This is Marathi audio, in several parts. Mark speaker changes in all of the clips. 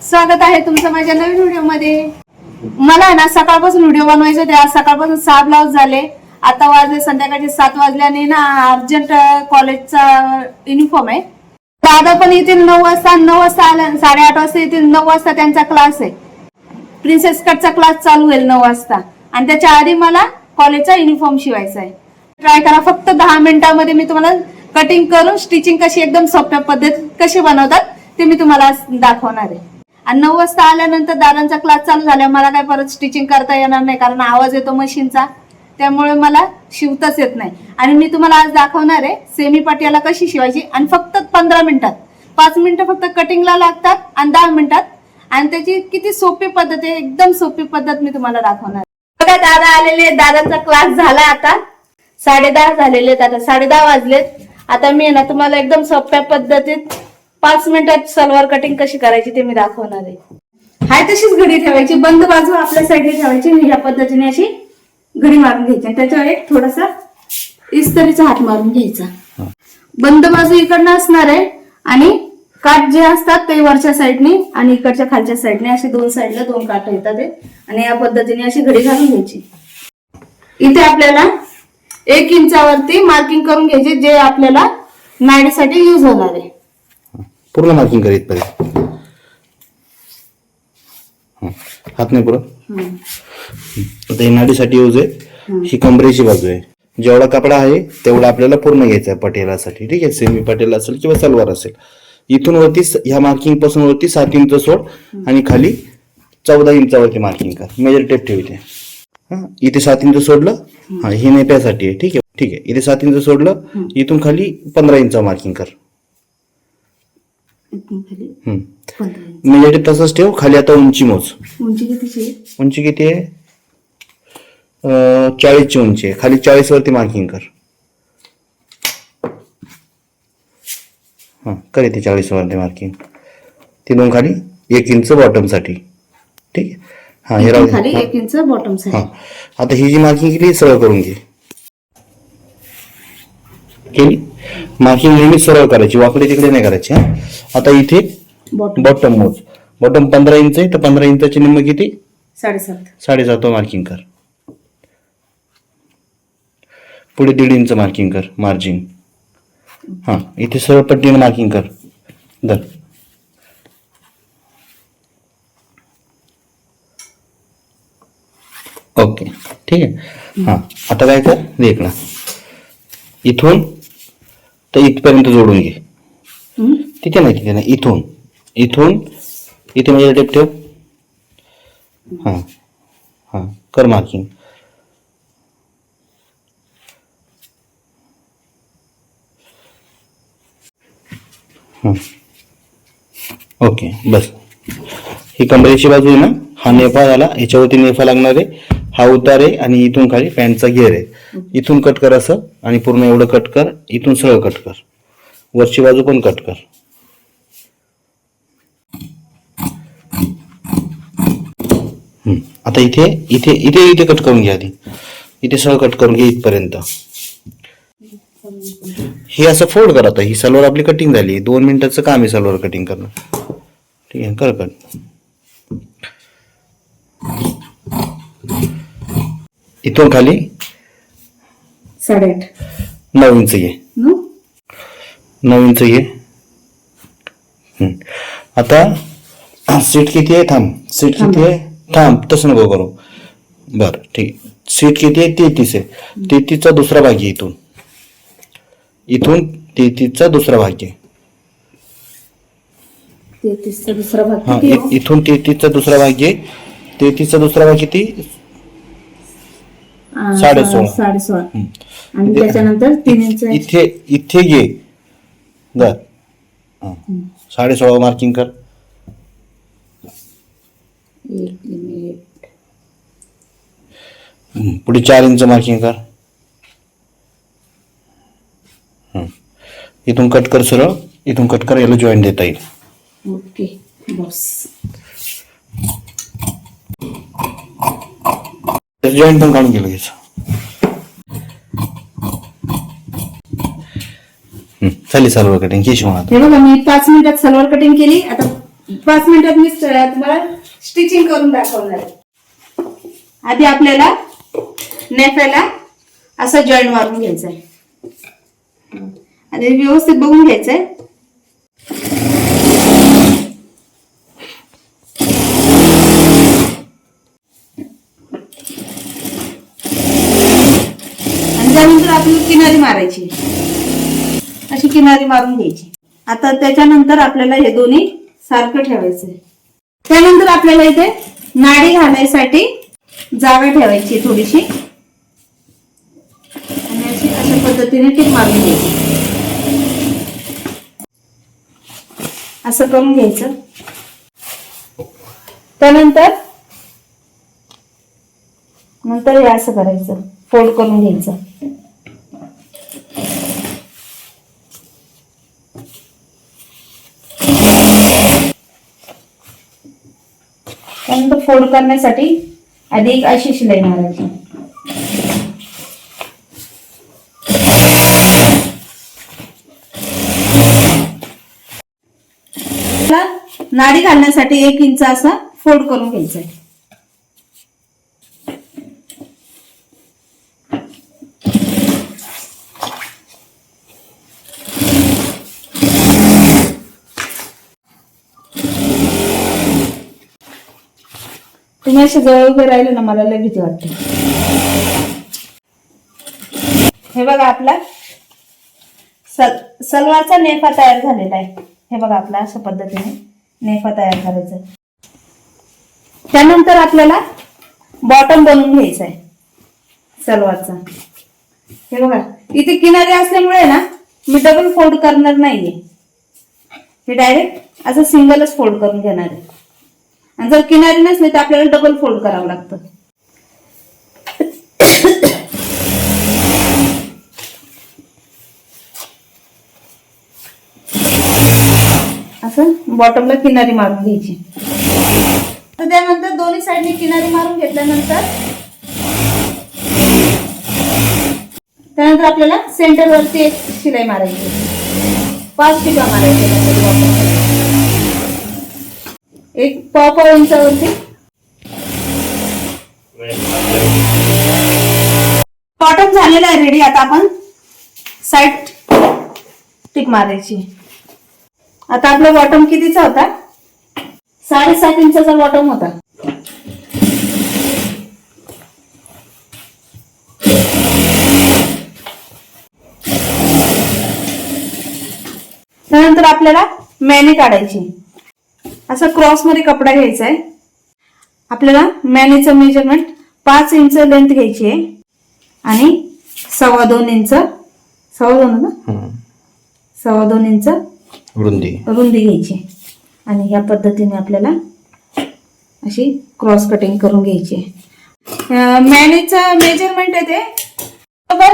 Speaker 1: स्वागत आहे तुमचं माझ्या नवीन व्हिडिओ मध्ये. मला ना सकाळपासून व्हिडिओ बनवायचे होते. आज सकाळपासून 6 ब्लाउज झाले. आता वाजले संध्याकाळचे 7 वाजल्याने ना अर्जंट कॉलेजचा युनिफॉर्म आहे. दादा पण येतील 9 वाजता. 9 वाजता आल्या 8:30 वाजता येतील. 9 वाजता त्यांचा क्लास आहे. प्रिन्सेस कटचा क्लास चालू होईल 9 वाजता आणि त्याच्या आधी मला कॉलेजचा युनिफॉर्म शिवायचा आहे. ट्राय करा. फक्त 10 मिनिटांमध्ये मी तुम्हाला कटिंग करून स्टिचिंग कशी एकदम सोप्या पद्धतीत कशी बनवतात ते मी तुम्हाला दाखवणार आहे. आणि 9 वाजता आल्यानंतर दादांचा क्लास चालू झाला मला काय परत स्टिचिंग करता येणार नाही कारण आवाज येतो मशीनचा. त्यामुळे मला शिवताच येत नाही. आणि मी तुम्हाला आज दाखवणार आहे सेमी पटियाला कशी शिवायची आणि फक्त 15 मिनिटात. 5 मिनिटं फक्त कटिंगला लागतात आणि 10 मिनिटात. आणि त्याची किती सोपी पद्धत आहे, एकदम सोपी पद्धत मी तुम्हाला दाखवणार. बघा दादा आलेले. दादांचा क्लास झाला आता. 10:30 झालेले. आता 10:30 वाजलेत. आता मी ना तुम्हाला एकदम सोप्या पद्धतीत 5 मिनिटात सलवार कटिंग कशी करायची ते मी दाखवणार आहे. हाय तशीच घडी ठेवायची. बंद बाजू आपल्या साईडने ठेवायची. ह्या पद्धतीने अशी घडी मारून घ्यायची. त्याच्यावर एक थोडासा इस्त्रीचा हात मारून घ्यायचा. बंद बाजू इकडनं असणार आहे आणि काठ जे असतात ते वरच्या साईडने आणि इकडच्या खालच्या साईडने असे 2 साईडला 2 काठ येतात. आणि या पद्धतीने अशी घडी घालून घ्यायची. इथे आपल्याला 1 इंचावरती मार्किंग करून घ्यायचे जे आपल्याला नाडीसाठी युज होणार आहे.
Speaker 2: पूर्ण मार्किंग करीत पाहिजे. हात नाही पुरं. आता ही नाडीसाठी यूज आहे. ही कमरेची बाजू आहे. जेवढा कपडा आहे तेवढा आपल्याला पूर्ण घ्यायचा आहे पटियालासाठी. ठीक आहे. सेमी पटियाला असेल किंवा सलवार असेल. इथून वरती ह्या मार्किंग पासून वरती 7 इंच सोड आणि खाली 14 इंचावरती मार्किंग कर. मेजर टेप ठेवते. इथे 7 इंच सोडलं. ही नेप्यासाठी आहे. ठीक आहे. ठीक आहे. इथे 7 इंच सोडलं. इथून खाली 15 इंच मार्किंग कर. मेजर टेप तसंच ठेव. खाली आता उंची मोज. उंची किती आहे? 40 ची उंची आहे. खाली 40 वरती मार्किंग कर. कर इथे 40 वरती मार्किंग. तिथून खाली 1 इंच बॉटम साठी. ठीक आहे. हे
Speaker 1: खाली 1 इंच बॉटम साठी.
Speaker 2: आता ही जी मार्किंग केली सरळ करून घे. केली मार्किंग नेहमी सरळ करायची. वाकडे तिकडे नाही करायची. आता इथे बॉटम मोज. बॉटम 15 इंच आहे तर 15 इंचाची निम्म किती? 7.5 मार्किंग कर. पुढे 1.5 इंच मार्किंग कर मार्जिन. इथे सरळ पट्टीने मार्किंग कर. धर. ओके. ठीक आहे. आता काय कर देखना इथून तर इथपर्यंत जोडून घे. तिथे नाही इथून इथे मेजर टेप ठेव. कर मार्किंग. ओके बस. ही कमरेची बाजू आहे ना. हा नेफा झाला. ह्याच्यावरती नेफा लागणार आहे. हा उतार आहे आणि इथून खाली पॅन्टचा घेर आहे. इथून कट कर असं आणि पूर्ण एवढं कट कर. इथून सरळ कट कर. वरची बाजू पण कट कर. आता इथे इथे इथे इथे कट करून घ्या. आधी इथे सरळ कट करून घे इथपर्यंत. हे असं फोल्ड कर. आता ही सलवार आपली कटिंग झाली. 2 मिनिटाचं काम आहे सलवार कटिंग करणं. ठीक आहे. कर कट. इथून खाली
Speaker 1: 8.5
Speaker 2: 9 इंच घे. 9 इंच घे. आता सीट किती आहे? थांब. सीट किती आहे? थांब. तसं नको करू. बर ठीक. सीट किती आहे? 33 आहे. 33चा दुसरा भाग घे. इथून 33चा दुसरा भाग घे.
Speaker 1: 33चा दुसरा भाग
Speaker 2: इथून 33चा दुसरा भाग घे. 33चा दुसरा भाग किती? 16.5.
Speaker 1: आणि त्याच्यानंतर 3 इंच
Speaker 2: इथे घे. बर 16.5 मार्किंग कर. पुढे 4 इंच मार्किंग कर. इथून कट कर सरळ. इथून कट कर. याला जॉईंट देता येईल.
Speaker 1: ओके बस.
Speaker 2: जॉईंट पण काढून गेलं घ्यायचं. झाली सलवार कटिंग. ही शिवणार.
Speaker 1: हे बघा मी 5 मिनिटात सलवार कटिंग केली. आता 5 मिनिटात मी तुम्हाला स्टिचिंग करून दाखवणार आहे. आधी आपल्याला नेफाला असं जॉईंट मारून घ्यायचं आहे आणि व्यवस्थित बघून घ्यायचंय. आणि त्यानंतर आपल्याला किनारी मारायची, अशी किनारी मारून घ्यायची. आता त्याच्यानंतर आपल्याला हे दोन्ही सारखं ठेवायचंय. त्यानंतर आपल्याला इथे नाडी घालायसाठी जागा ठेवायची थोडीशी आणि अशी अशा पद्धतीने टीप मारून घ्यायची. असं करून घ्यायचं. त्यानंतर हे असं करायचं, फोल्ड करून घ्यायचं. त्यानंतर फोल्ड करण्यासाठी आधी एक अशी शिलाई मारायची. नाडी घालण्यासाठी 1 इंच असा फोल्ड करून घ्यायचा आहे. तुम्ही असे जवळ उभे राहिले ना, मला लय भीती वाटते. हे बघा आपला सलवारचा नेफा तयार झालेला आहे. हे बघा आपला अशा पद्धतीने नेफा तयार करायचा. त्यानंतर आपल्याला बॉटम बनवून घ्यायचा आहे सलवारचा. हे बघा इथे किनारे असल्यामुळे ना मी डबल फोल्ड करणार नाहीये, हे डायरेक्ट असं सिंगलच फोल्ड करून घेणार आहे. आणि जर किनारी नसले तर आपल्याला डबल फोल्ड करावं लागतं. असं बॉटमला किनारी मारून घ्यायची. तर त्यानंतर दोन्ही साईडने किनारी मारून घेतल्यानंतर त्यानंतर आपल्याला सेंटर वरती एक शिलाई मारायची, 5 टिपा मारायच्या. एक पाव इंचावरती बॉटम झालेला आहे रेडी. आता आपण साईड टिप मारायची. आता आपला बॉटम कितीचा होता? 7.5 इंचाचा बॉटम होता. त्यानंतर आपल्याला मॅनी काढायची. असा क्रॉस मध्ये कपडा घ्यायचा आहे. आपल्याला मॅनीचं मेजरमेंट 5 इंच लेंथ घ्यायची आहे आणि 2.25 इंच, 2.25 इंच रुंदी घ्यायची. आणि या पद्धतीने आपल्याला अशी क्रॉस कटिंग करून घ्यायची. मॅनीचं मेजरमेंट आहे ते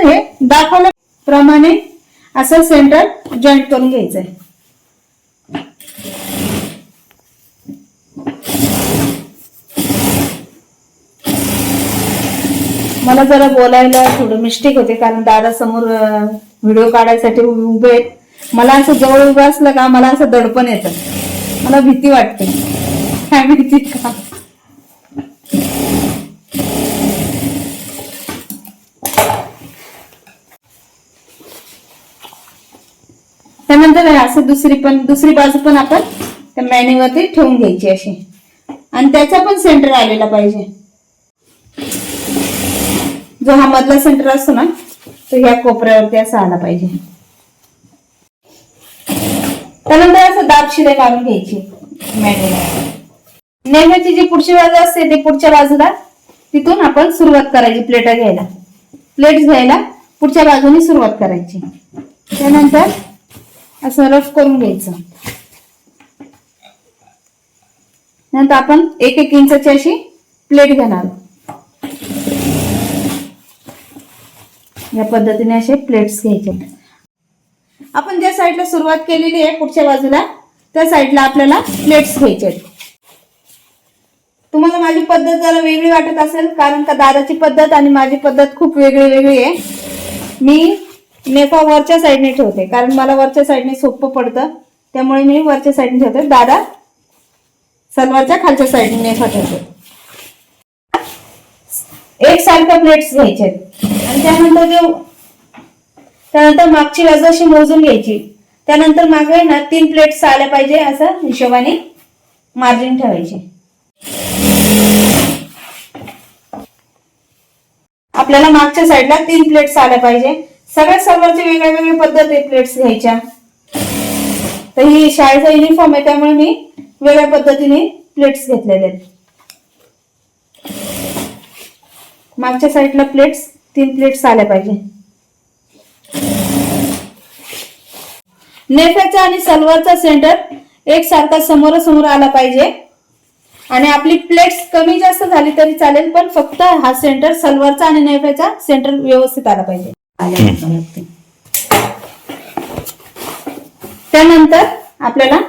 Speaker 1: हे दाखवल्याप्रमाणे असं सेंटर जॉईंट करून घ्यायचं आहे. मला जरा बोलायला थोडं मिस्टेक होते कारण दादा समोर व्हिडिओ काढायसाठी उभे आहेत. मला असं जवळ उभं असलं का मला असं दडपण येतं, मला भीती वाटते. काय भीती का? त्यानंतर असं दुसरी बाजू पण आपण त्या मॅनीवरती ठेवून घ्यायची अशी. आणि त्याचा पण सेंटर आलेला पाहिजे. जो हा मधला सेंटर असतो ना तो ह्या कोपऱ्यावरती असा आला पाहिजे. त्यानंतर असं दाब शिलाई मारून घ्यायची मॅनीला. नेहमीची जी पुढची बाजू असते ती पुढच्या बाजूला तिथून आपण सुरुवात करायची. प्लेट्स घ्यायला पुढच्या बाजूने सुरुवात करायची. त्यानंतर असं रफ करून घ्यायचं. नंतर आपण 1-1 इंचाची अशी प्लेट घेणार. या पद्धतीने असे प्लेट्स घ्यायचे. आपण ज्या साईडला सुरुवात केलेली आहे पुढच्या बाजूला त्या साईडला आपल्याला प्लेट्स घ्यायचे. तुम्हाला माझी पद्धत जरा वेगळी वाटत असेल कारण का दादाची पद्धत आणि माझी पद्धत खूप वेगळी आहे. मी नेफा वरच्या साईडने ठेवते कारण मला वरच्या साईडने सोपं पडतं, त्यामुळे मी वरच्या साईडने ठेवते. दादा सलवारच्या खालच्या साईडने फटायचं. एक सारख्या प्लेट्स घ्यायचे आणि त्यानंतर मागची बाजू अशी मोजून घ्यायची. त्यानंतर मागे ना 3 प्लेट्स आल्या पाहिजे असं हिशोबाने मार्जिन ठेवायचे. आपल्याला मागच्या साईडला 3 प्लेट्स आल्या पाहिजे. सगळ्या सलवारची वेगळ्या वेगळ्या पद्धती प्लेट्स घ्यायच्या. तर ही शाळेचा युनिफॉर्म आहे त्यामुळे मी वेगळ्या पद्धतीने प्लेट्स घेतलेले आहेत. मागच्या साईडला 3 प्लेट्स आल्या पाहिजे. नेफ्याचा आणि सलवारचा सेंटर एकसारखा समोरासमोर आला पाहिजे. आणि आपली प्लेट्स कमी जास्त झाली तरी चालेल, पण फक्त हा सेंटर सलवारचा आणि नेफ्याचा सेंटर व्यवस्थित आला पाहिजे. त्यानंतर आपल्याला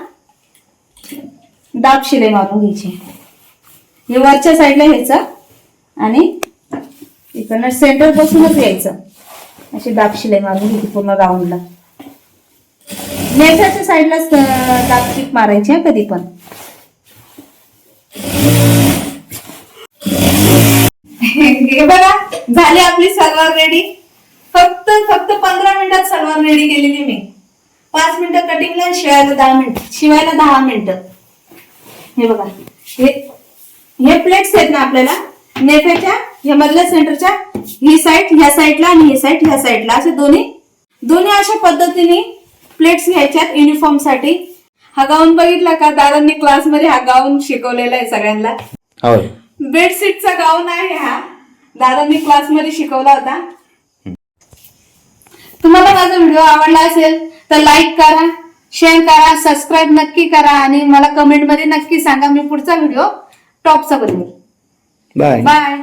Speaker 1: दाब शिलाई मारून घ्यायची. हे वरच्या साईडला घ्यायचं आणि इकडनं सेंटर पासूनच यायचं. अशी दाब शिलाई मारून घ्यायची पूर्ण राऊंडला. नेफ्याच्या साईडलाच दाब टीप मारायची आहे कधी पण. हे बघा झाली आपली सलवार रेडी. फक्त 15 मिनिटात सलवार रेडी केलेली मी. 5 मिनिटं कटिंगला आणि शिवायला 10 मिनिटं. हे बघा हे प्लेट्स आहेत ना आपल्याला नेफ्याच्या या मधल्या सेंटरच्या ही साईड ह्या साईडला आणि ही साईड ह्या साईडला असे दोन्ही अशा पद्धतीने प्लेट्स घ्यायच्यात युनिफॉर्म साठी. हा गाऊन बघितला का? दादांनी क्लासमध्ये हा गाऊन शिकवलेला आहे सगळ्यांना. बेडशीटचा गाऊन आहे हा. दादांनी क्लासमध्ये शिकवला होता. तुम्हाला माझा व्हिडिओ आवडला असेल तर लाईक करा, शेअर करा, सबस्क्राईब नक्की करा आणि मला कमेंट मध्ये नक्की सांगा. मी पुढचा व्हिडिओ टॉपचा बनवेल.
Speaker 2: बाय.
Speaker 1: बाय.